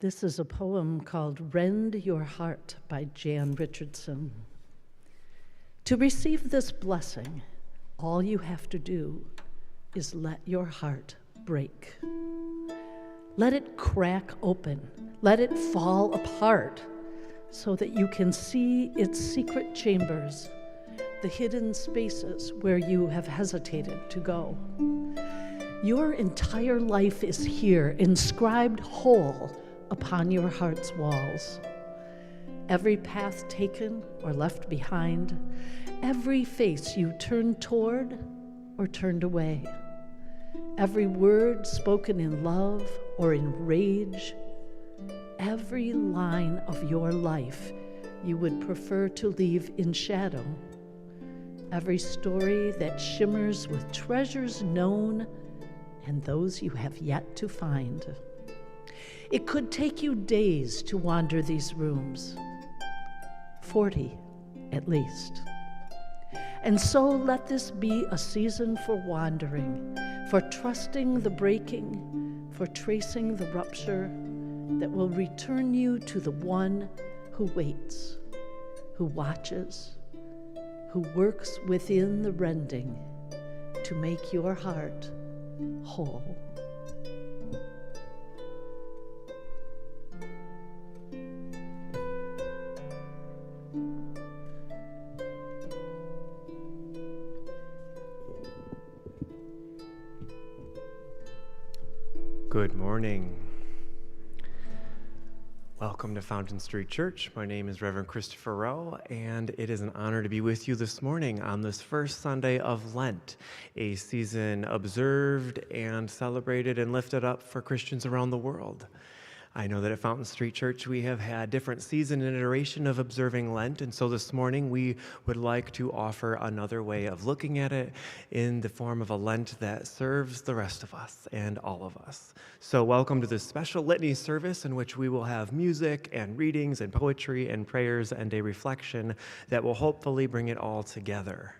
This is a poem called Rend Your Heart by Jan Richardson. To receive this blessing, all you have to do is let your heart break. Let it crack open. Let it fall apart so that you can see its secret chambers, the hidden spaces where you have hesitated to go. Your entire life is here, inscribed whole upon your heart's walls. Every path taken or left behind, every face you turned toward or turned away, every word spoken in love or in rage, every line of your life you would prefer to leave in shadow, every story that shimmers with treasures known and those you have yet to find. It could take you days to wander these rooms, 40 at least. And so let this be a season for wandering, for trusting the breaking, for tracing the rupture that will return you to the one who waits, who watches, who works within the rending to make your heart whole. Good morning. Welcome to Fountain Street Church. My name is Reverend Christopher Rowe, and it is an honor to be with you this morning on this first Sunday of Lent, a season observed and celebrated and lifted up for Christians around the world. I know that at Fountain Street Church we have had different season and iteration of observing Lent, and so this morning we would like to offer another way of looking at it in the form of a Lent that serves the rest of us and all of us. So welcome to this special litany service in which we will have music and readings and poetry and prayers and a reflection that will hopefully bring it all together.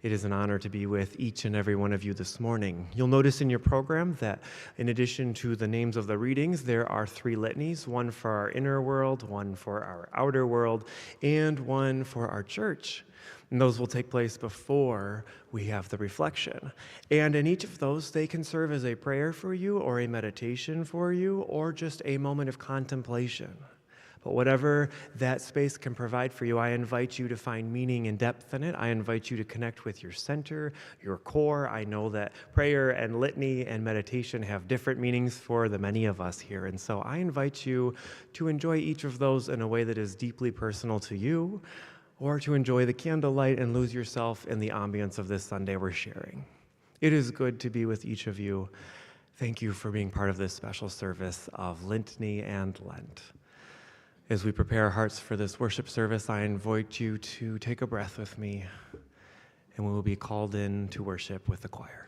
It is an honor to be with each and every one of you this morning. You'll notice in your program that in addition to the names of the readings, there are 3 litanies, one for our inner world, one for our outer world, and one for our church. And those will take place before we have the reflection. And in each of those, they can serve as a prayer for you or a meditation for you or just a moment of contemplation. But whatever that space can provide for you, I invite you to find meaning and depth in it. I invite you to connect with your center, your core. I know that prayer and litany and meditation have different meanings for the many of us here. And so I invite you to enjoy each of those in a way that is deeply personal to you, or to enjoy the candlelight and lose yourself in the ambience of this Sunday we're sharing. It is good to be with each of you. Thank you for being part of this special service of Litany and Lent. As we prepare our hearts for this worship service, I invite you to take a breath with me, and we will be called in to worship with the choir.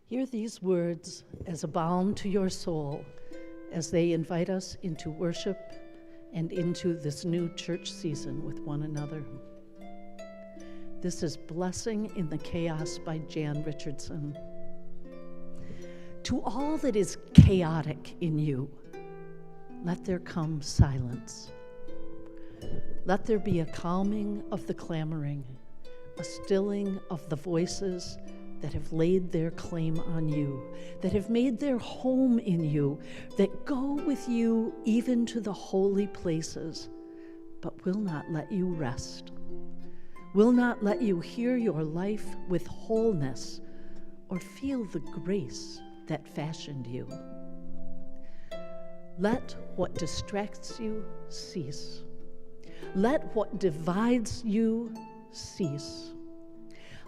Hear these words as a balm to your soul as they invite us into worship and into this new church season with one another. This is Blessing in the Chaos by Jan Richardson. To all that is chaotic in you, let there come silence. Let there be a calming of the clamoring, a stilling of the voices that have laid their claim on you, that have made their home in you, that go with you even to the holy places, but will not let you rest, will not let you hear your life with wholeness or feel the grace that fashioned you. Let what distracts you cease. Let what divides you cease.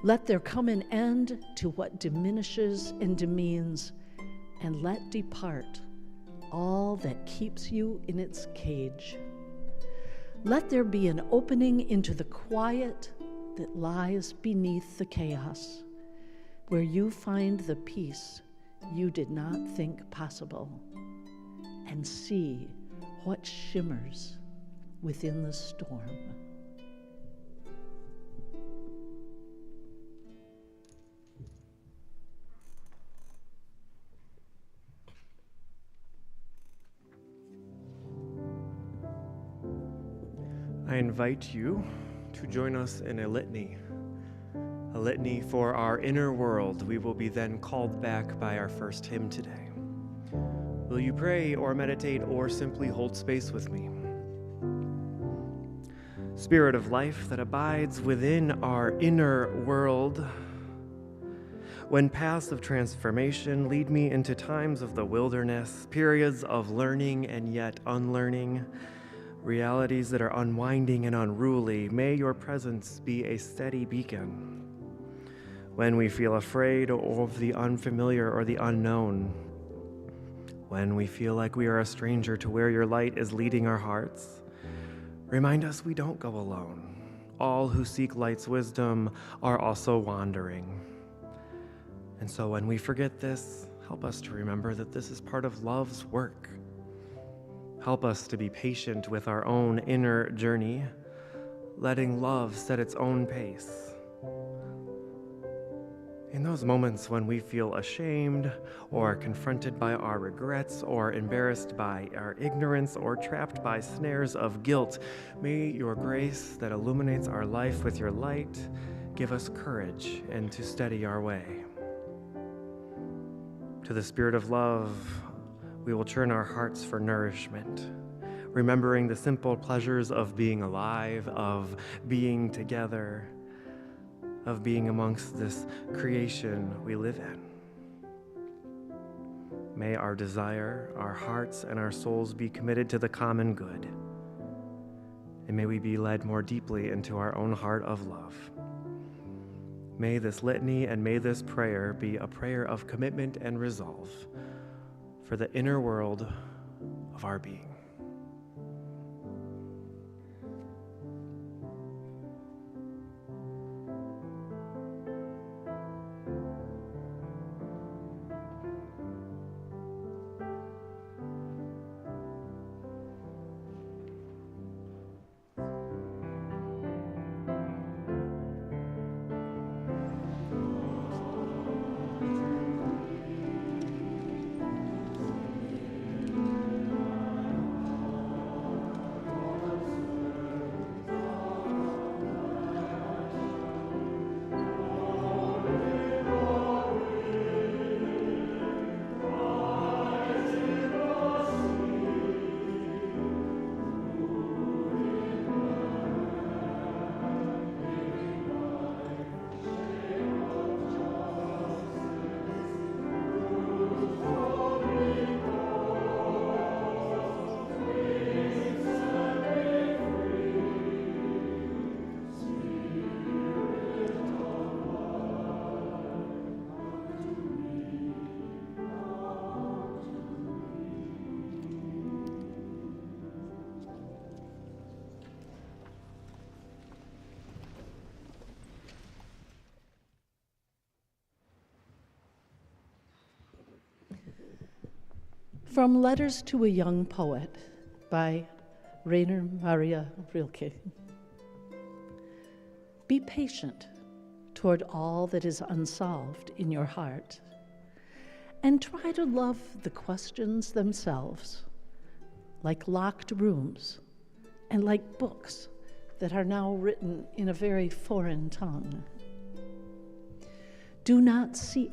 Let there come an end to what diminishes and demeans, and let depart all that keeps you in its cage. Let there be an opening into the quiet that lies beneath the chaos, where you find the peace you did not think possible, and see what shimmers within the storm. I invite you to join us in a litany for our inner world. We will be then called back by our first hymn today. Will you pray or meditate or simply hold space with me? Spirit of life that abides within our inner world, when paths of transformation lead me into times of the wilderness, periods of learning and yet unlearning, realities that are unwinding and unruly, may your presence be a steady beacon. When we feel afraid of the unfamiliar or the unknown, When we feel like we are a stranger to where your light is leading our hearts, remind us we don't go alone. All who seek light's wisdom are also wandering. And so when we forget this, help us to remember that this is part of love's work. Help us to be patient with our own inner journey, letting love set its own pace. In those moments when we feel ashamed or confronted by our regrets or embarrassed by our ignorance or trapped by snares of guilt, may your grace that illuminates our life with your light give us courage and to steady our way. To the Spirit of love, we will turn our hearts for nourishment, remembering the simple pleasures of being alive, of being together, of being amongst this creation we live in. May our desire, our hearts, and our souls be committed to the common good, and may we be led more deeply into our own heart of love. May this litany and may this prayer be a prayer of commitment and resolve for the inner world of our being. From Letters to a Young Poet by Rainer Maria Rilke. Be patient toward all that is unsolved in your heart, and try to love the questions themselves, like locked rooms and like books that are now written in a very foreign tongue. Do not seek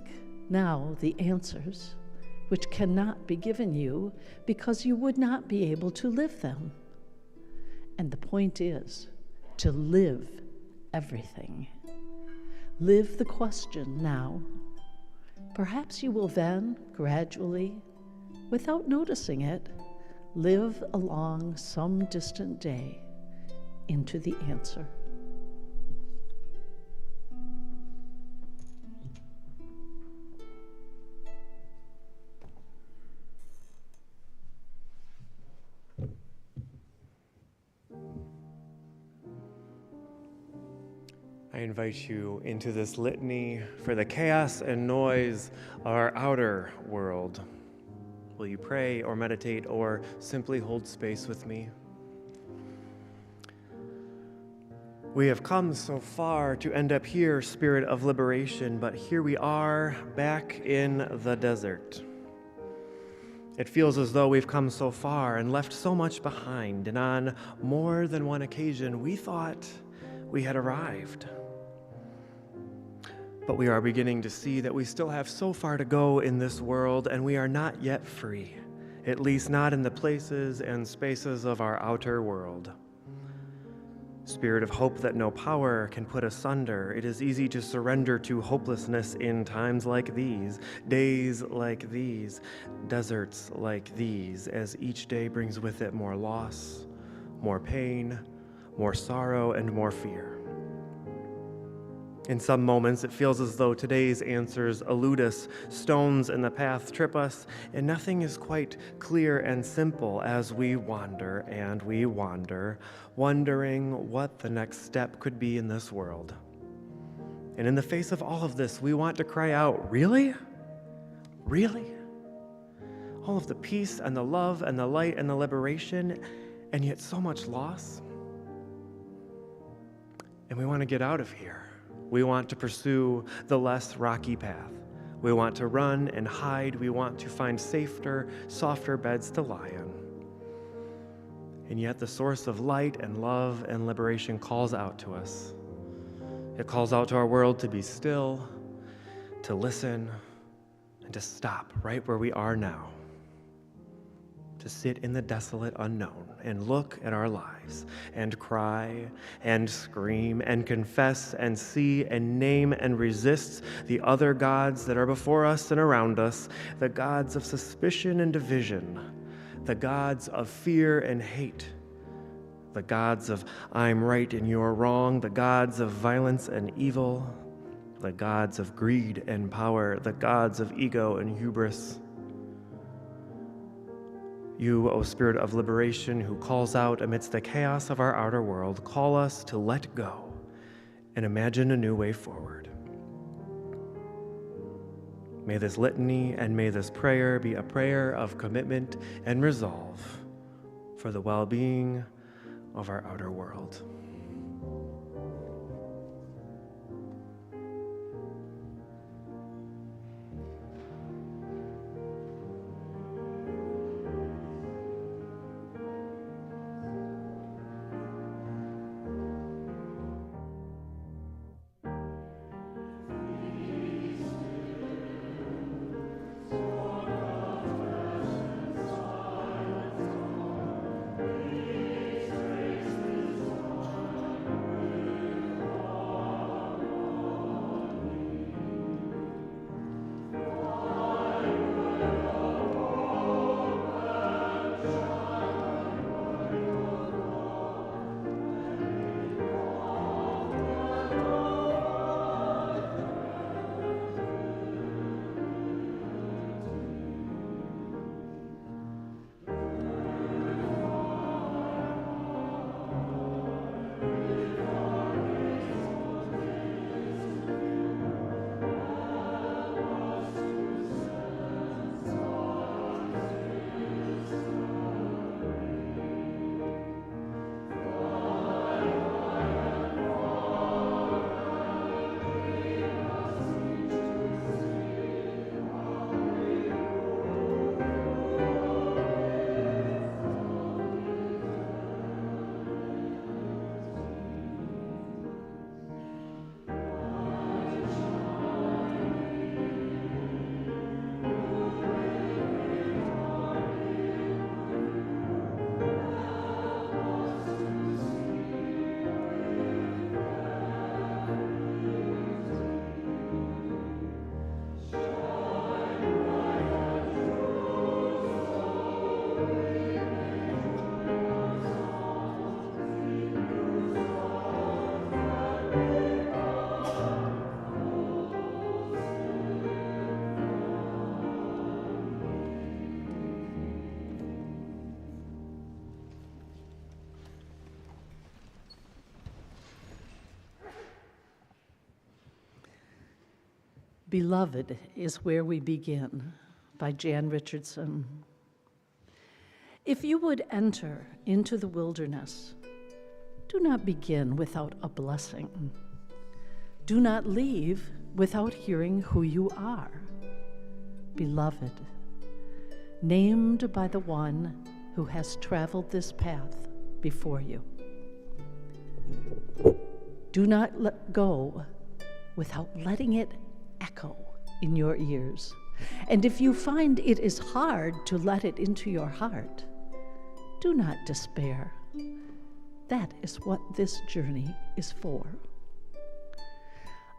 now the answers which cannot be given you because you would not be able to live them. And the point is to live everything. Live the question now. Perhaps you will then, gradually, without noticing it, live along some distant day into the answer. I invite you into this litany for the chaos and noise of our outer world. Will you pray or meditate or simply hold space with me? We have come so far to end up here, Spirit of liberation, but here we are back in the desert. It feels as though we've come so far and left so much behind, and on more than one occasion we thought we had arrived. But we are beginning to see that we still have so far to go in this world, and we are not yet free, at least not in the places and spaces of our outer world. Spirit of hope that no power can put asunder, it is easy to surrender to hopelessness in times like these, days like these, deserts like these, as each day brings with it more loss, more pain, more sorrow, and more fear. In some moments, it feels as though today's answers elude us, stones in the path trip us, and nothing is quite clear and simple as we wander and we wander, wondering what the next step could be in this world. And in the face of all of this, we want to cry out, really? Really? All of the peace and the love and the light and the liberation, and yet so much loss? And we want to get out of here. We want to pursue the less rocky path. We want to run and hide. We want to find safer, softer beds to lie in. And yet the source of light and love and liberation calls out to us. It calls out to our world to be still, to listen, and to stop right where we are now. To sit in the desolate unknown and look at our lives and cry and scream and confess and see and name and resist the other gods that are before us and around us, the gods of suspicion and division, the gods of fear and hate, the gods of I'm right and you're wrong, the gods of violence and evil, the gods of greed and power, the gods of ego and hubris. You, O Spirit of liberation, who calls out amidst the chaos of our outer world, call us to let go and imagine a new way forward. May this litany and may this prayer be a prayer of commitment and resolve for the well-being of our outer world. Beloved is where we begin, by Jan Richardson. If you would enter into the wilderness, do not begin without a blessing. Do not leave without hearing who you are. Beloved, named by the one who has traveled this path before you. Do not let go without letting it echo in your ears. And if you find it is hard to let it into your heart, do not despair. That is what this journey is for.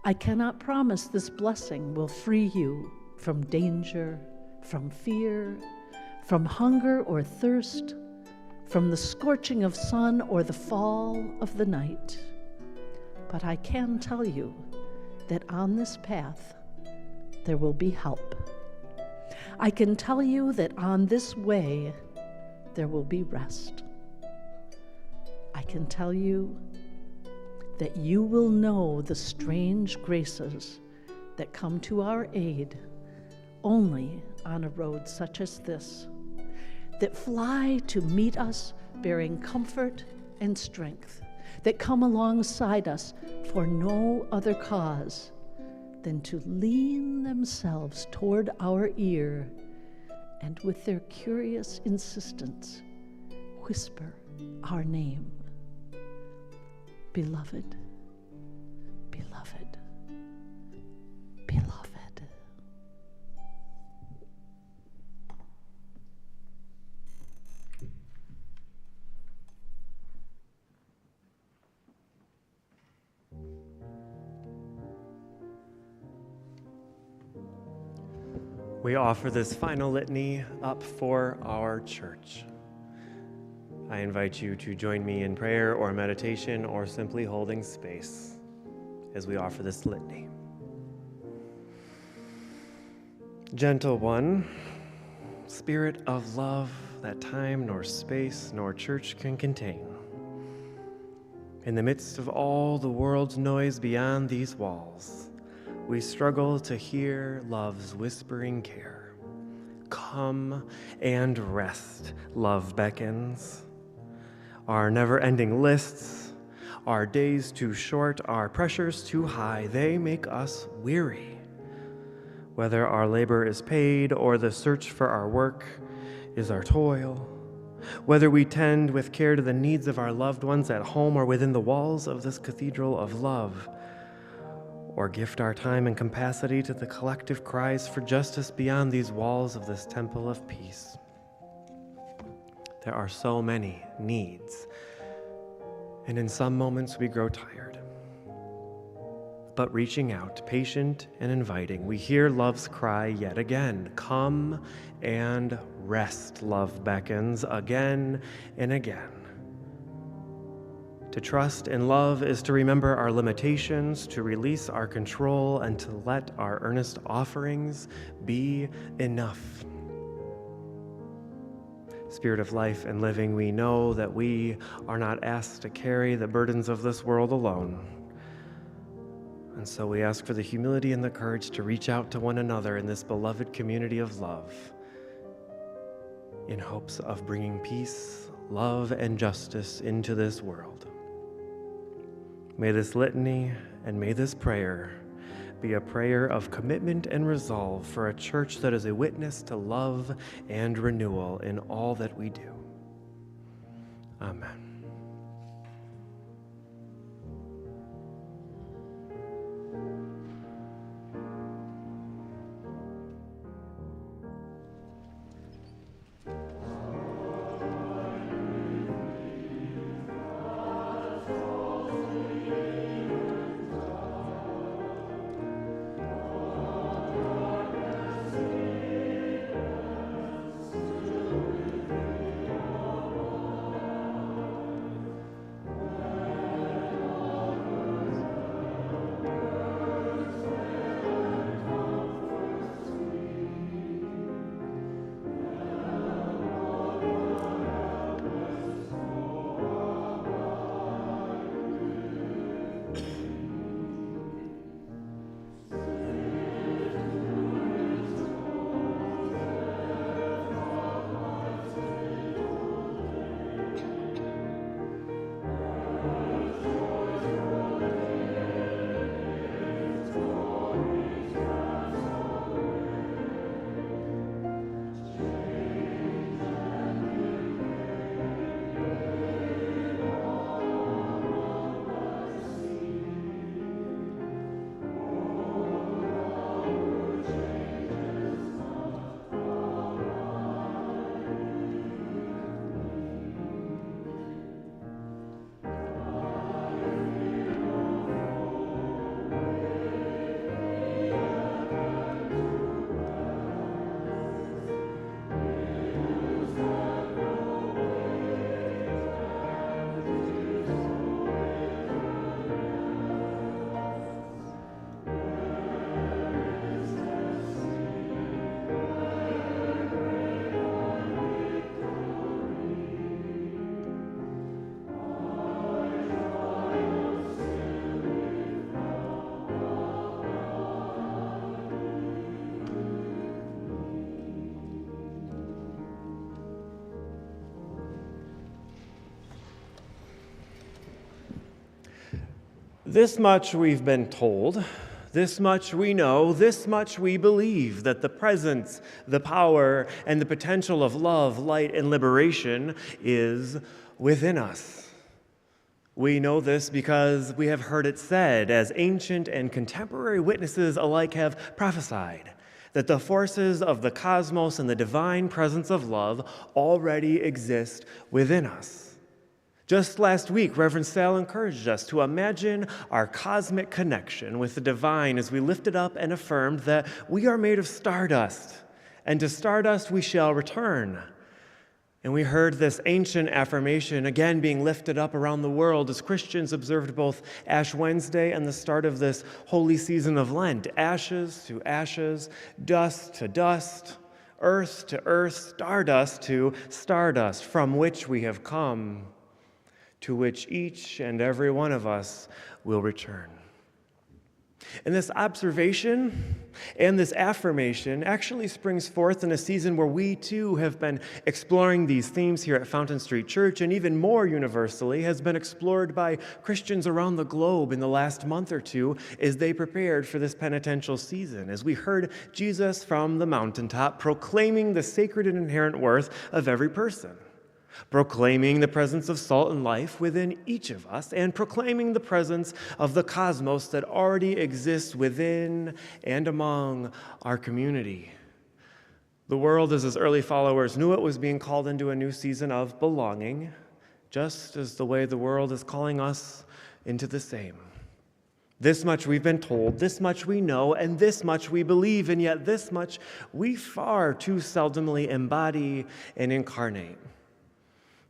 I cannot promise this blessing will free you from danger, from fear, from hunger or thirst, from the scorching of sun or the fall of the night. But I can tell you that on this path there will be help. I can tell you that on this way there will be rest. I can tell you that you will know the strange graces that come to our aid only on a road such as this, that fly to meet us bearing comfort and strength, that come alongside us for no other cause than to lean themselves toward our ear and with their curious insistence whisper our name. Beloved, beloved, beloved. We offer this final litany up for our church. I invite you to join me in prayer or meditation or simply holding space as we offer this litany. Gentle One, Spirit of love that time nor space nor church can contain, in the midst of all the world's noise beyond these walls, we struggle to hear love's whispering care. Come and rest, love beckons. Our never-ending lists, our days too short, our pressures too high, they make us weary. Whether our labor is paid or the search for our work is our toil, whether we tend with care to the needs of our loved ones at home or within the walls of this cathedral of love, or gift our time and capacity to the collective cries for justice beyond these walls of this temple of peace. There are so many needs, and in some moments we grow tired. But reaching out, patient and inviting, we hear love's cry yet again. Come and rest, love beckons again and again. To trust and love is to remember our limitations, to release our control, and to let our earnest offerings be enough. Spirit of life and living, we know that we are not asked to carry the burdens of this world alone. And so we ask for the humility and the courage to reach out to one another in this beloved community of love, in hopes of bringing peace, love, and justice into this world. May this litany and may this prayer be a prayer of commitment and resolve for a church that is a witness to love and renewal in all that we do. Amen. This much we've been told, this much we know, this much we believe, that the presence, the power, and the potential of love, light, and liberation is within us. We know this because we have heard it said, as ancient and contemporary witnesses alike have prophesied, that the forces of the cosmos and the divine presence of love already exist within us. Just last week, Reverend Sal encouraged us to imagine our cosmic connection with the divine as we lifted up and affirmed that we are made of stardust, and to stardust we shall return. And we heard this ancient affirmation again being lifted up around the world as Christians observed both Ash Wednesday and the start of this holy season of Lent. Ashes to ashes, dust to dust, earth to earth, stardust to stardust, from which we have come, to which each and every one of us will return. And this observation and this affirmation actually springs forth in a season where we too have been exploring these themes here at Fountain Street Church, and even more universally has been explored by Christians around the globe in the last month or two as they prepared for this penitential season, as we heard Jesus from the mountaintop proclaiming the sacred and inherent worth of every person, proclaiming the presence of salt and life within each of us, and proclaiming the presence of the cosmos that already exists within and among our community. The world, as his early followers knew it, was being called into a new season of belonging, just as the way the world is calling us into the same. This much we've been told, this much we know, and this much we believe, and yet this much we far too seldomly embody and incarnate.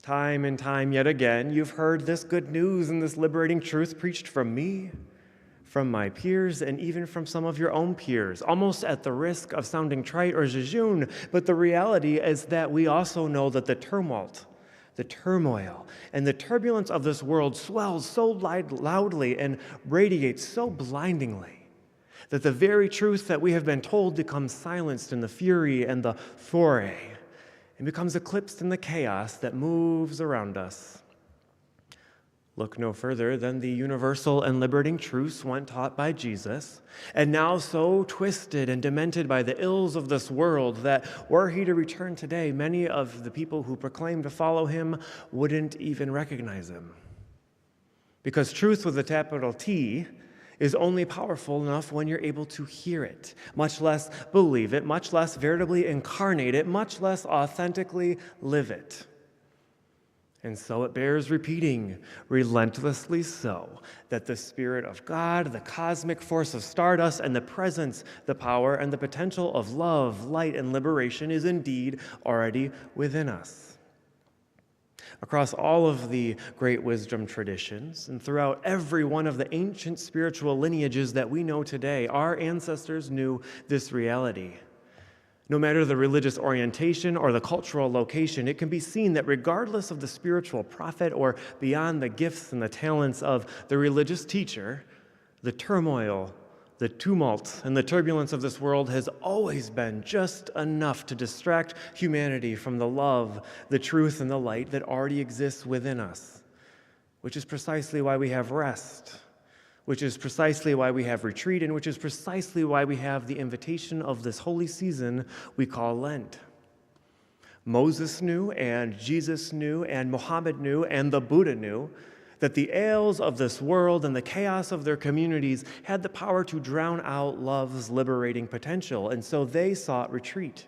Time and time yet again, you've heard this good news and this liberating truth preached from me, from my peers, and even from some of your own peers, almost at the risk of sounding trite or jejune. But the reality is that we also know that the tumult, the turmoil, and the turbulence of this world swells so loudly and radiates so blindingly that the very truth that we have been told becomes silenced in the fury and the foray, and becomes eclipsed in the chaos that moves around us. Look no further than the universal and liberating truths once taught by Jesus, and now so twisted and demented by the ills of this world that were he to return today, many of the people who proclaim to follow him wouldn't even recognize him. Because truth with a capital T is only powerful enough when you're able to hear it, much less believe it, much less veritably incarnate it, much less authentically live it. And so it bears repeating, relentlessly so, that the Spirit of God, the cosmic force of stardust, and the presence, the power, and the potential of love, light, and liberation is indeed already within us. Across all of the great wisdom traditions and throughout every one of the ancient spiritual lineages that we know today, our ancestors knew this reality. No matter the religious orientation or the cultural location, it can be seen that regardless of the spiritual prophet or beyond the gifts and the talents of the religious teacher, the turmoil, the tumult, and the turbulence of this world has always been just enough to distract humanity from the love, the truth, and the light that already exists within us, which is precisely why we have rest, which is precisely why we have retreat, and which is precisely why we have the invitation of this holy season we call Lent. Moses knew, and Jesus knew, and Muhammad knew, and the Buddha knew that the ails of this world and the chaos of their communities had the power to drown out love's liberating potential, and so they sought retreat.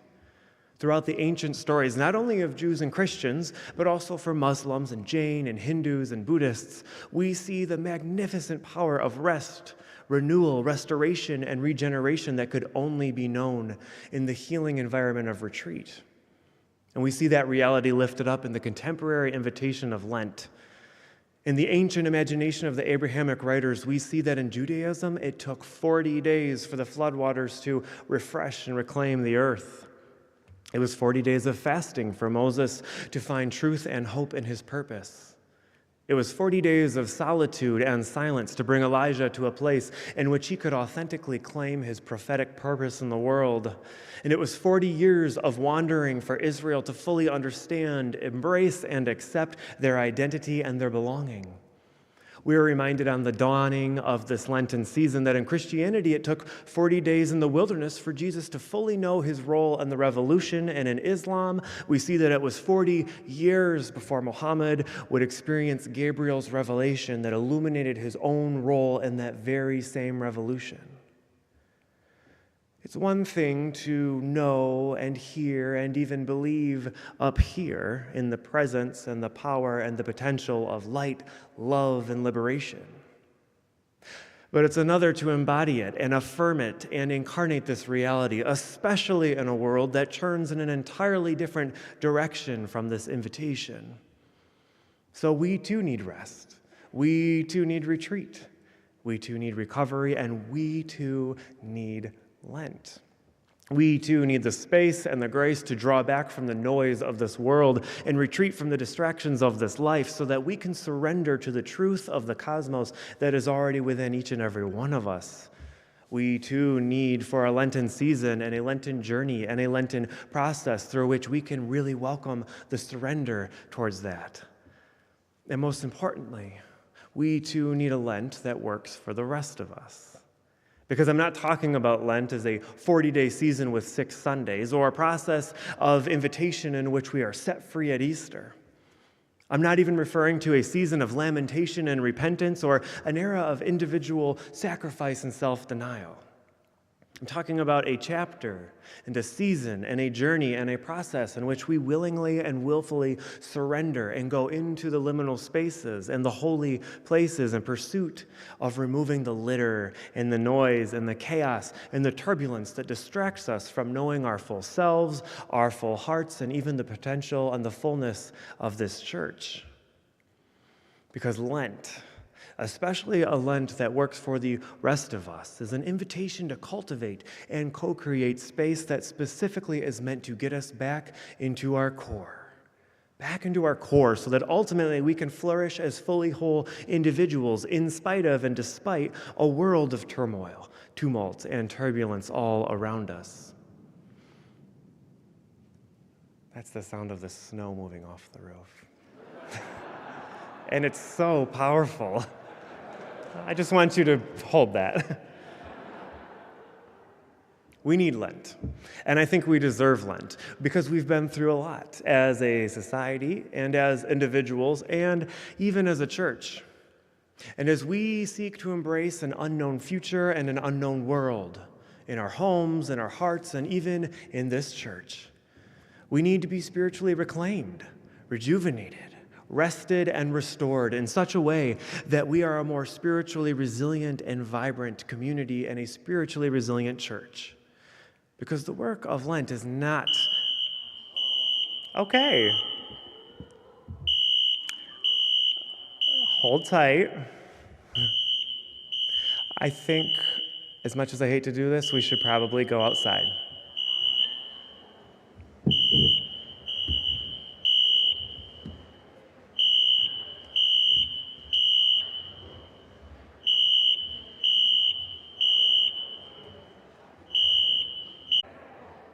Throughout the ancient stories, not only of Jews and Christians, but also for Muslims and Jain and Hindus and Buddhists, we see the magnificent power of rest, renewal, restoration, and regeneration that could only be known in the healing environment of retreat. And we see that reality lifted up in the contemporary invitation of Lent. In the ancient imagination of the Abrahamic writers, we see that in Judaism, it took 40 days for the floodwaters to refresh and reclaim the earth. It was 40 days of fasting for Moses to find truth and hope in his purpose. It was 40 days of solitude and silence to bring Elijah to a place in which he could authentically claim his prophetic purpose in the world. And it was 40 years of wandering for Israel to fully understand, embrace, and accept their identity and their belonging. We are reminded on the dawning of this Lenten season that in Christianity it took 40 days in the wilderness for Jesus to fully know his role in the revolution, and in Islam we see that it was 40 years before Muhammad would experience Gabriel's revelation that illuminated his own role in that very same revolution. It's one thing to know and hear and even believe up here in the presence and the power and the potential of light, love, and liberation. But it's another to embody it and affirm it and incarnate this reality, especially in a world that turns in an entirely different direction from this invitation. So we too need rest. We too need retreat. We too need recovery, and we too need Lent. We too need the space and the grace to draw back from the noise of this world and retreat from the distractions of this life so that we can surrender to the truth of the cosmos that is already within each and every one of us. We too need for a Lenten season and a Lenten journey and a Lenten process through which we can really welcome the surrender towards that. And most importantly, we too need a Lent that works for the rest of us. Because I'm not talking about Lent as a 40-day season with 6 Sundays or a process of invitation in which we are set free at Easter. I'm not even referring to a season of lamentation and repentance or an era of individual sacrifice and self-denial. I'm talking about a chapter and a season and a journey and a process in which we willingly and willfully surrender and go into the liminal spaces and the holy places in pursuit of removing the litter and the noise and the chaos and the turbulence that distracts us from knowing our full selves, our full hearts, and even the potential and the fullness of this church. Because Lent, especially a Lent that works for the rest of us, is an invitation to cultivate and co-create space that specifically is meant to get us back into our core, so that ultimately we can flourish as fully whole individuals in spite of and despite a world of turmoil, tumult, and turbulence all around us. That's the sound of the snow moving off the roof. And it's so powerful. I just want you to hold that. We need Lent, and I think we deserve Lent because we've been through a lot as a society and as individuals and even as a church. And as we seek to embrace an unknown future and an unknown world in our homes, in our hearts, and even in this church, we need to be spiritually reclaimed, rejuvenated, rested and restored in such a way that we are a more spiritually resilient and vibrant community and a spiritually resilient church. Because the work of Lent is not... Okay. Hold tight. I think, as much as I hate to do this, we should probably go outside.